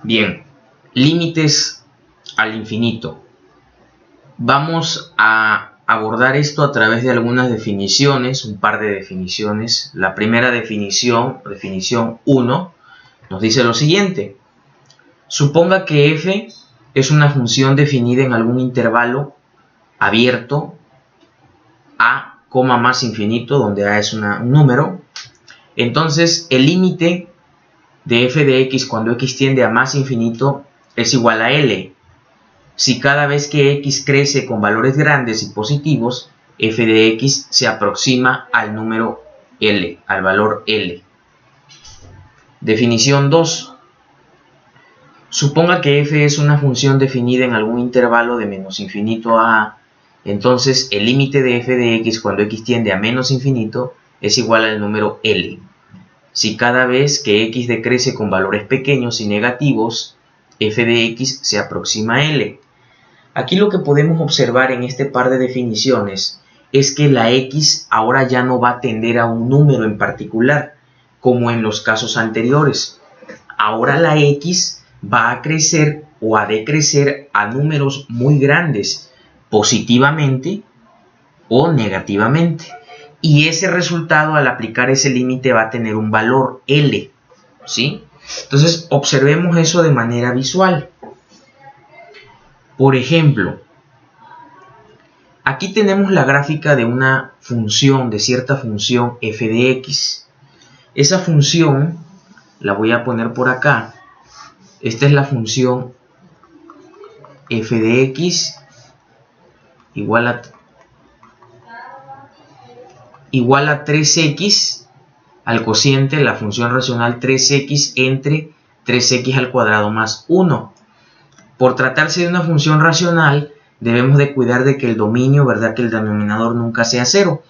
Bien, límites al infinito. Vamos a abordar esto a través de algunas definiciones, un par de definiciones. La primera definición 1, nos dice lo siguiente. Suponga que f es una función definida en algún intervalo abierto a, más infinito, donde a es un número. Entonces, el límite de f de x cuando x tiende a más infinito es igual a L. Si cada vez que x crece con valores grandes y positivos, f de x se aproxima al número L, al valor L. Definición 2. Suponga que f es una función definida en algún intervalo de menos infinito a a. Entonces, el límite de f de x cuando x tiende a menos infinito es igual al número L. Si cada vez que x decrece con valores pequeños y negativos, f de x se aproxima a L. Aquí lo que podemos observar en este par de definiciones es que la x ahora ya no va a tender a un número en particular, como en los casos anteriores. Ahora la x va a crecer o a decrecer a números muy grandes, positivamente o negativamente. Y ese resultado, al aplicar ese límite, va a tener un valor L, ¿sí? Entonces, observemos eso de manera visual. Por ejemplo, aquí tenemos la gráfica de una función, de cierta función f de x. Esa función la voy a poner por acá. Esta es la función f de x igual a 3x al cociente, la función racional 3x entre 3x al cuadrado más 1. Por tratarse de una función racional, debemos de cuidar de que el dominio, ¿verdad?, que el denominador nunca sea 0.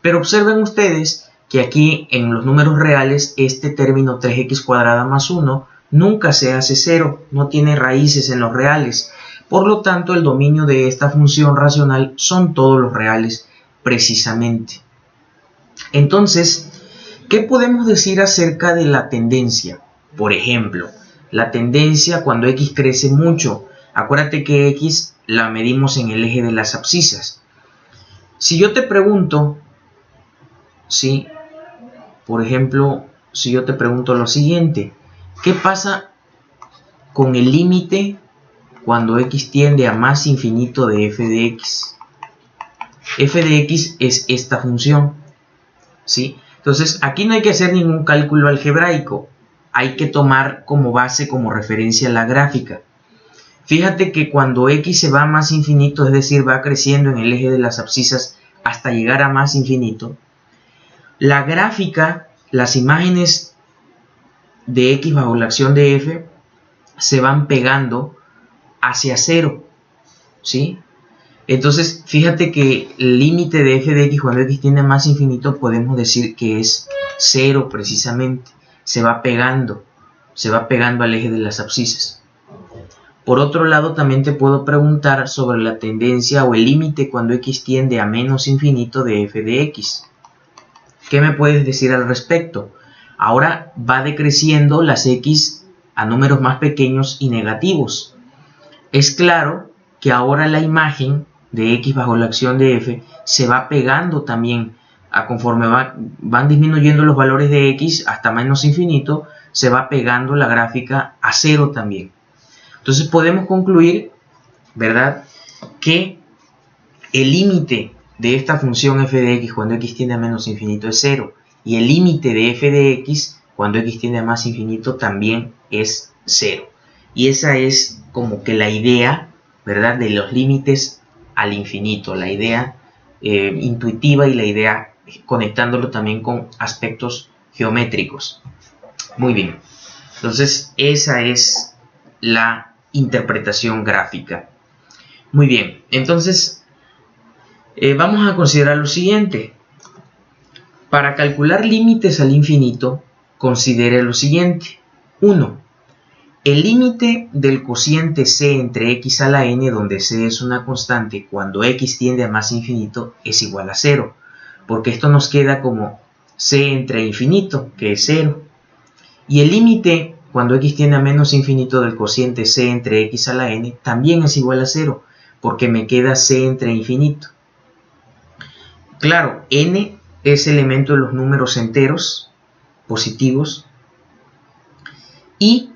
Pero observen ustedes que aquí en los números reales, este término 3x cuadrada más 1 nunca se hace 0, no tiene raíces en los reales. Por lo tanto, el dominio de esta función racional son todos los reales precisamente. Entonces, ¿qué podemos decir acerca de la tendencia? Por ejemplo, la tendencia cuando x crece mucho. Acuérdate que x la medimos en el eje de las abscisas. Si yo te pregunto, ¿sí? Por ejemplo, si yo te pregunto lo siguiente, ¿qué pasa con el límite cuando x tiende a más infinito de f de x? F de x es esta función, ¿sí? Entonces, aquí no hay que hacer ningún cálculo algebraico. Hay que tomar como base, como referencia, la gráfica. Fíjate que cuando x se va a más infinito, es decir, va creciendo en el eje de las abscisas hasta llegar a más infinito, la gráfica, las imágenes de x bajo la acción de f se van pegando hacia 0, ¿sí? Entonces, fíjate que el límite de f de x cuando x tiende a más infinito podemos decir que es 0 precisamente. Se va pegando al eje de las abscisas. Por otro lado, también te puedo preguntar sobre la tendencia o el límite cuando x tiende a menos infinito de f de x. ¿Qué me puedes decir al respecto? Ahora va decreciendo las x a números más pequeños y negativos. Es claro que ahora la imagen de x bajo la acción de f se va pegando también conforme van disminuyendo los valores de x hasta menos infinito, se va pegando la gráfica a 0 también. Entonces podemos concluir, ¿verdad?, que el límite de esta función f de x cuando x tiende a menos infinito es 0 y el límite de f de x cuando x tiende a más infinito también es 0. Y esa es como que la idea, ¿verdad?, de los límites al infinito, la idea intuitiva y la idea conectándolo también con aspectos geométricos. Muy bien, entonces esa es la interpretación gráfica. Muy bien, entonces vamos a considerar lo siguiente. Para calcular límites al infinito, considere lo siguiente. 1. El límite del cociente c entre x a la n, donde c es una constante, cuando x tiende a más infinito, es igual a 0. Porque esto nos queda como c entre infinito, que es 0. Y el límite cuando x tiende a menos infinito del cociente c entre x a la n también es igual a 0, porque me queda c entre infinito. Claro, n es elemento de los números enteros positivos y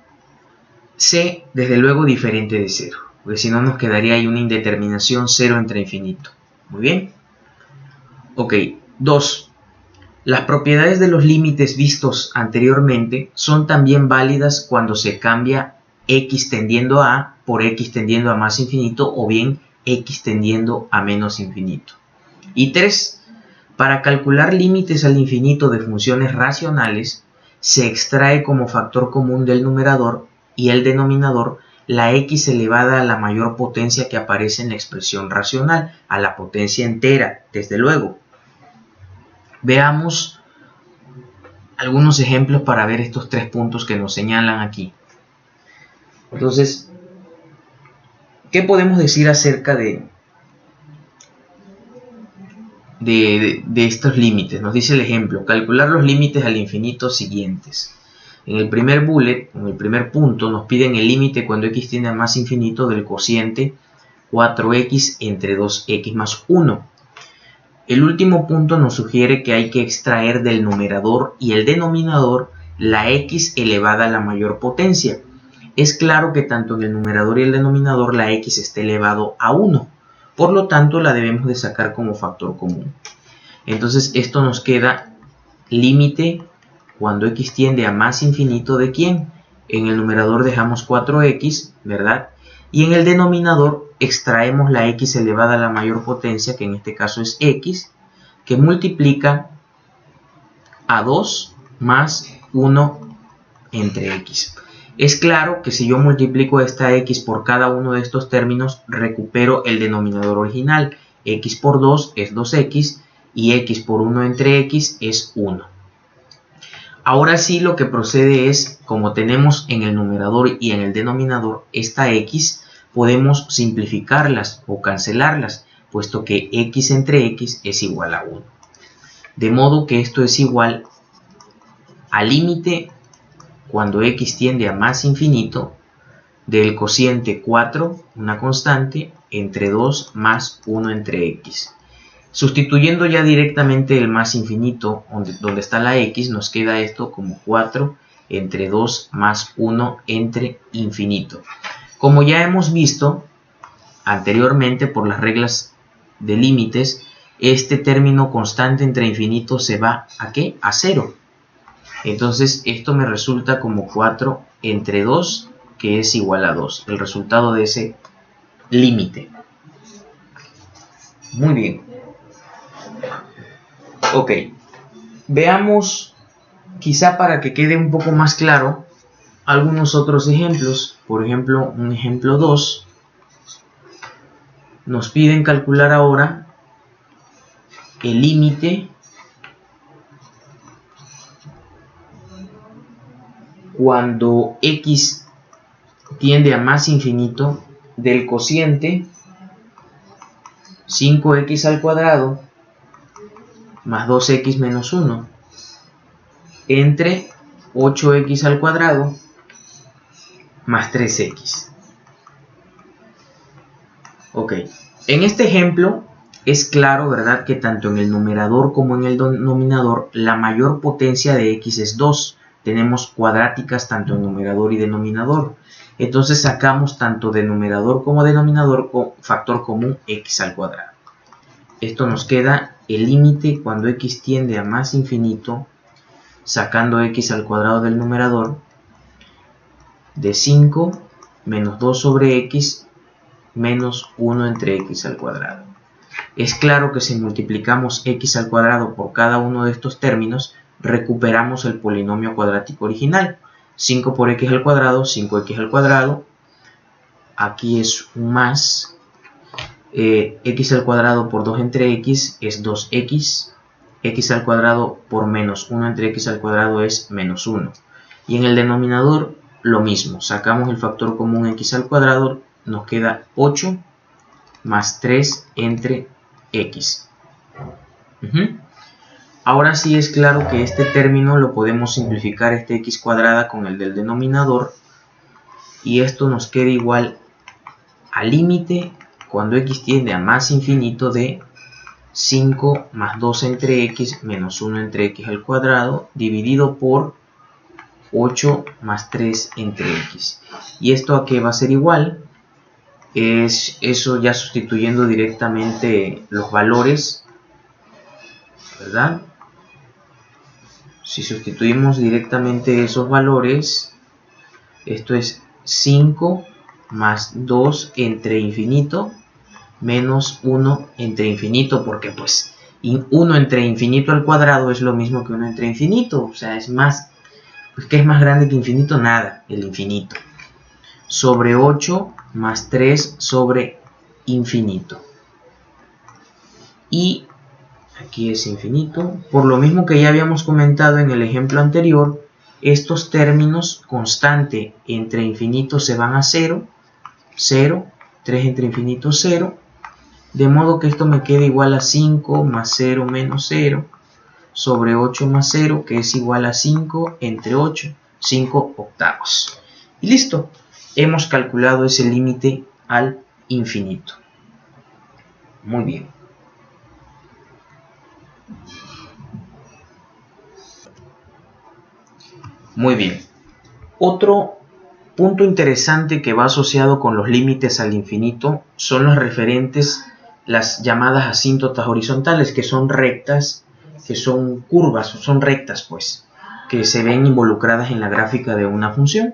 c desde luego diferente de 0, porque si no nos quedaría ahí una indeterminación 0 entre infinito. Muy bien. Ok, 2. Las propiedades de los límites vistos anteriormente son también válidas cuando se cambia x tendiendo a A por x tendiendo a más infinito o bien x tendiendo a menos infinito. Y 3. Para calcular límites al infinito de funciones racionales, se extrae como factor común del numerador y el denominador la x elevada a la mayor potencia que aparece en la expresión racional, a la potencia entera, desde luego. Veamos algunos ejemplos para ver estos 3 puntos que nos señalan aquí. Entonces, ¿qué podemos decir acerca de estos límites? Nos dice el ejemplo: calcular los límites al infinito siguientes. En el primer bullet, en el primer punto, nos piden el límite cuando x tiende a más infinito del cociente 4x entre 2x más 1. El último punto nos sugiere que hay que extraer del numerador y el denominador la x elevada a la mayor potencia. Es claro que tanto en el numerador y el denominador la x está elevado a 1. Por lo tanto, la debemos de sacar como factor común. Entonces, esto nos queda límite cuando x tiende a más infinito ¿de quién? En el numerador dejamos 4x, ¿verdad? Y en el denominador extraemos la x elevada a la mayor potencia, que en este caso es x, que multiplica a 2 más 1 entre x. Es claro que si yo multiplico esta x por cada uno de estos términos, recupero el denominador original. X por 2 es 2x y x por 1 entre x es 1. Ahora sí, lo que procede es, como tenemos en el numerador y en el denominador esta x, podemos simplificarlas o cancelarlas, puesto que x entre x es igual a 1. De modo que esto es igual al límite cuando x tiende a más infinito del cociente 4, una constante, entre 2 más 1 entre x. Sustituyendo ya directamente el más infinito donde está la x, nos queda esto como 4 entre 2 más 1 entre infinito. Como ya hemos visto anteriormente por las reglas de límites, este término constante entre infinito se va ¿a qué? A 0. Entonces esto me resulta como 4 entre 2, que es igual a 2, el resultado de ese límite. Muy bien. Ok, veamos, quizá para que quede un poco más claro, algunos otros ejemplos. Por ejemplo, un ejemplo 2. Nos piden calcular ahora el límite cuando x tiende a más infinito del cociente 5x al cuadrado más 2x menos 1 entre 8x al cuadrado más 3x. Ok, en este ejemplo es claro, ¿verdad?, que tanto en el numerador como en el denominador la mayor potencia de x es 2. Tenemos cuadráticas tanto en numerador y denominador. Entonces sacamos tanto de numerador como denominador con factor común x al cuadrado. Esto nos queda el límite cuando x tiende a más infinito, sacando x al cuadrado del numerador, de 5 menos 2 sobre x menos 1 entre x al cuadrado. Es claro que si multiplicamos x al cuadrado por cada uno de estos términos, recuperamos el polinomio cuadrático original. 5 por x al cuadrado, 5x al cuadrado. Aquí es un más. X al cuadrado por 2 entre x es 2x. X al cuadrado por menos 1 entre x al cuadrado es menos 1. Y en el denominador lo mismo. Sacamos el factor común x al cuadrado. Nos queda 8 más 3 entre x. Ahora sí es claro que este término lo podemos simplificar, este x cuadrada, con el del denominador, y esto nos queda igual al límite cuando x tiende a más infinito de 5 más 2 entre x menos 1 entre x al cuadrado dividido por 8 más 3 entre x. ¿Y esto a qué va a ser igual? Es eso ya sustituyendo directamente los valores, ¿verdad? Si sustituimos directamente esos valores, esto es 5 más 2 entre infinito menos 1 entre infinito, porque pues 1 entre infinito al cuadrado es lo mismo que 1 entre infinito, o sea, es más, pues, ¿qué es más grande que infinito? Nada, el infinito, sobre 8 más 3 sobre infinito, y aquí es infinito. Por lo mismo que ya habíamos comentado en el ejemplo anterior, estos términos constante entre infinito se van a 0, 0, 3 entre infinito 0, de modo que esto me queda igual a 5 más 0 menos 0 sobre 8 más 0, que es igual a 5 entre 8, 5 octavos. Y listo, hemos calculado ese límite al infinito. Muy bien. Muy bien. Otro punto interesante que va asociado con los límites al infinito son los referentes, las llamadas asíntotas horizontales, que son rectas, que son curvas, son rectas pues, que se ven involucradas en la gráfica de una función.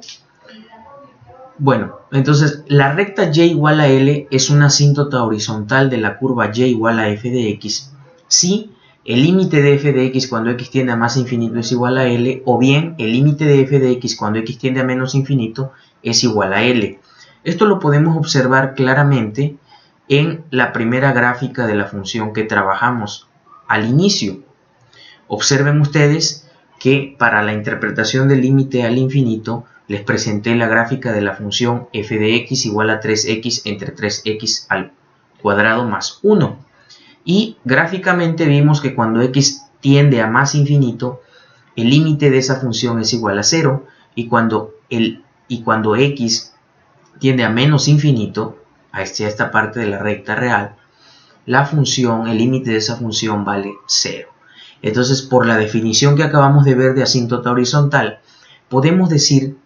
Bueno, entonces la recta y igual a L es una asíntota horizontal de la curva y igual a f de x si el límite de f de x cuando x tiende a más infinito es igual a L, o bien el límite de f de x cuando x tiende a menos infinito es igual a L. Esto lo podemos observar claramente en la primera gráfica de la función que trabajamos al inicio. Observen ustedes que para la interpretación del límite al infinito les presenté la gráfica de la función f de x igual a 3x entre 3x al cuadrado más 1. Y gráficamente vimos que cuando x tiende a más infinito, el límite de esa función es igual a 0, y cuando x tiende a menos infinito, hacia esta parte de la recta real, la función, el límite de esa función vale 0. Entonces, por la definición que acabamos de ver de asíntota horizontal, podemos decir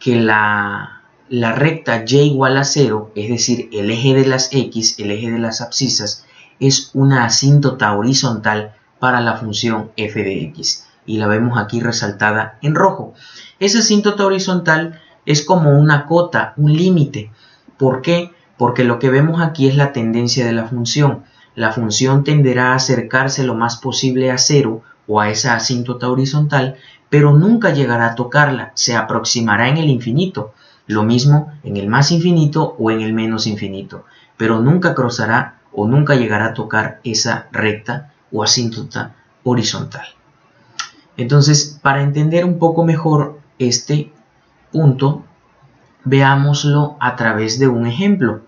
que la recta y igual a 0, es decir, el eje de las x, el eje de las abscisas, es una asíntota horizontal para la función f de x, y la vemos aquí resaltada en rojo. Esa asíntota horizontal es como una cota, un límite. ¿Por qué? Porque lo que vemos aquí es la tendencia de la función. La función tenderá a acercarse lo más posible a 0 o a esa asíntota horizontal, pero nunca llegará a tocarla, se aproximará en el infinito, lo mismo en el más infinito o en el menos infinito, pero nunca cruzará o nunca llegará a tocar esa recta o asíntota horizontal. Entonces, para entender un poco mejor este punto, veámoslo a través de un ejemplo.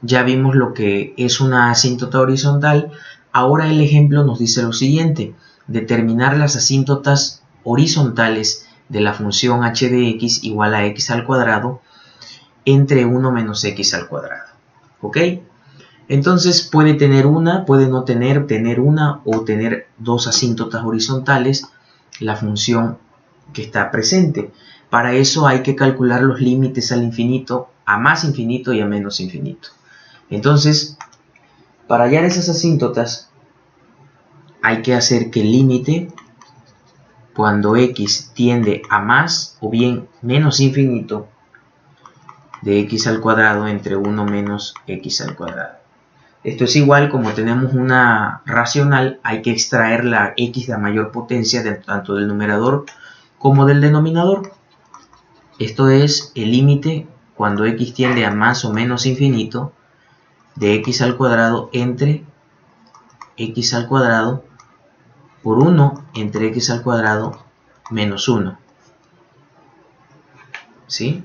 Ya vimos lo que es una asíntota horizontal. Ahora el ejemplo nos dice lo siguiente: determinar las asíntotas horizontales de la función h de x igual a x al cuadrado entre 1 menos x al cuadrado. ¿Ok? Entonces puede tener una, puede no tener una o tener dos asíntotas horizontales la función que está presente. Para eso hay que calcular los límites al infinito, a más infinito y a menos infinito. Entonces, para hallar esas asíntotas hay que hacer que el límite cuando x tiende a más o bien menos infinito de x al cuadrado entre 1 menos x al cuadrado. Esto es igual, como tenemos una racional, hay que extraer la x de mayor potencia tanto del numerador como del denominador. Esto es el límite cuando x tiende a más o menos infinito de x al cuadrado entre x al cuadrado por 1 entre x al cuadrado menos 1. ¿Sí?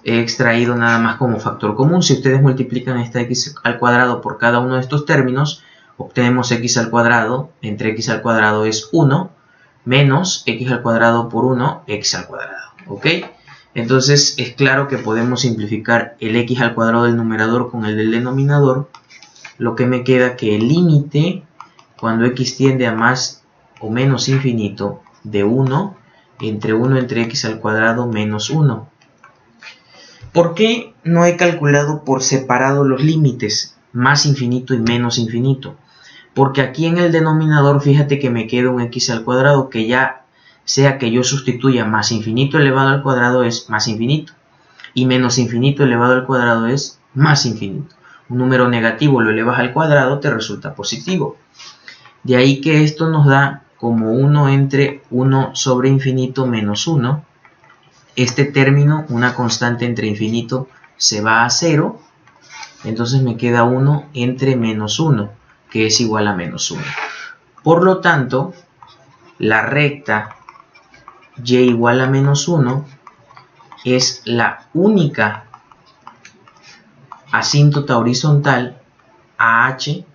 He extraído nada más como factor común. Si ustedes multiplican esta x al cuadrado por cada uno de estos términos, obtenemos x al cuadrado entre x al cuadrado es 1 menos x al cuadrado por 1, x al cuadrado. ¿Ok? Entonces es claro que podemos simplificar el x al cuadrado del numerador con el del denominador. Lo que me queda que el límite cuando x tiende a más o menos infinito de 1 entre x al cuadrado menos 1. ¿Por qué no he calculado por separado los límites más infinito y menos infinito? Porque aquí en el denominador fíjate que me queda un x al cuadrado que ya sea que yo sustituya más infinito elevado al cuadrado es más infinito y menos infinito elevado al cuadrado es más infinito. Un número negativo lo elevas al cuadrado te resulta positivo. De ahí que esto nos da como 1 entre 1 sobre infinito menos 1. Este término, una constante entre infinito, se va a 0. Entonces me queda 1 entre menos 1, que es igual a menos 1. Por lo tanto, la recta y igual a menos 1 es la única asíntota horizontal a h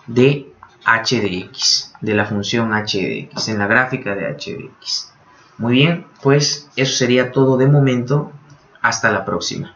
de x, de la función h de x, en la gráfica de h de x. Muy bien, pues eso sería todo de momento. Hasta la próxima.